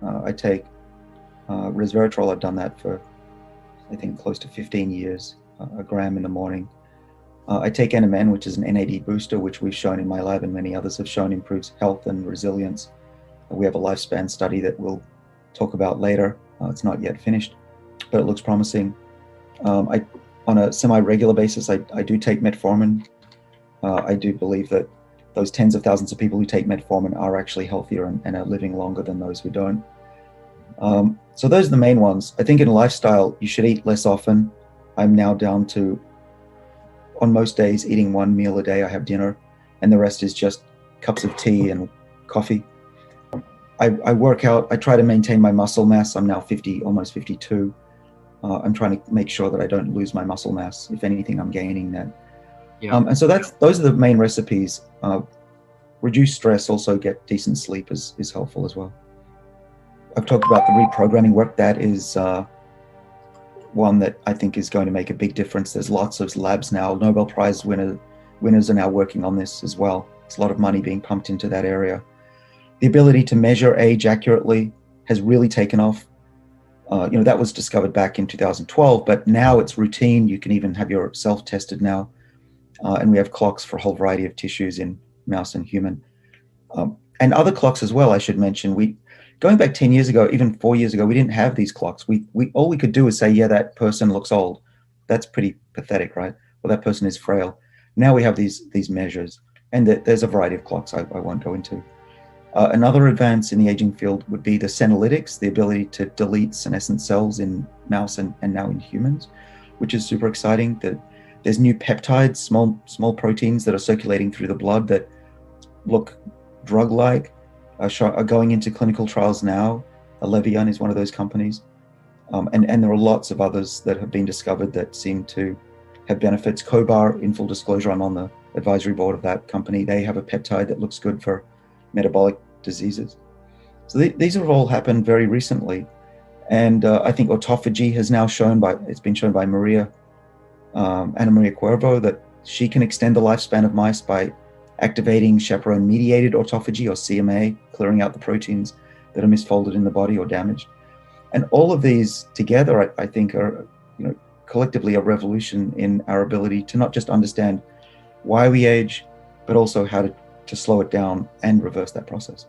I take resveratrol. I've done that for, I think, close to 15 years, a gram in the morning. I take NMN, which is an NAD booster, which we've shown in my lab and many others have shown improves health and resilience. We have a lifespan study that we'll talk about later. It's not yet finished, but it looks promising. On a semi-regular basis, I do take metformin. I do believe that those tens of thousands of people who take metformin are actually healthier and are living longer than those who don't. So those are the main ones. I think in lifestyle, you should eat less often. I'm now down to, on most days, eating one meal a day. I have dinner, and the rest is just cups of tea and coffee. I work out. I try to maintain my muscle mass. I'm now 50, almost 52. I'm trying to make sure that I don't lose my muscle mass. If anything, I'm gaining that. Yeah. And so those are the main recipes. Reduce stress, also get decent sleep is helpful as well. I've talked about the reprogramming work. That is one that I think is going to make a big difference. There's lots of labs now. Nobel Prize winners are now working on this as well. There's a lot of money being pumped into that area. The ability to measure age accurately has really taken off. That was discovered back in 2012, but now it's routine. You can even have yourself tested now. And we have clocks for a whole variety of tissues in mouse and human. And other clocks as well, I should mention. Going back 10 years ago, even 4 years ago, we didn't have these clocks. All we could do is say, yeah, that person looks old. That's pretty pathetic, right? Well, that person is frail. Now we have these measures, and there's a variety of clocks I won't go into. Another advance in the aging field would be the senolytics, the ability to delete senescent cells in mouse and now in humans, which is super exciting. There's new peptides, small proteins that are circulating through the blood that look drug-like, are going into clinical trials now. Alevion is one of those companies. And there are lots of others that have been discovered that seem to have benefits. Cobar, in full disclosure, I'm on the advisory board of that company. They have a peptide that looks good for metabolic diseases. So these have all happened very recently. And I think autophagy has now it's been shown by Ana Maria Cuervo, that she can extend the lifespan of mice by activating chaperone-mediated autophagy, or CMA, clearing out the proteins that are misfolded in the body or damaged. And all of these together, I think, are collectively a revolution in our ability to not just understand why we age, but also how to slow it down and reverse that process.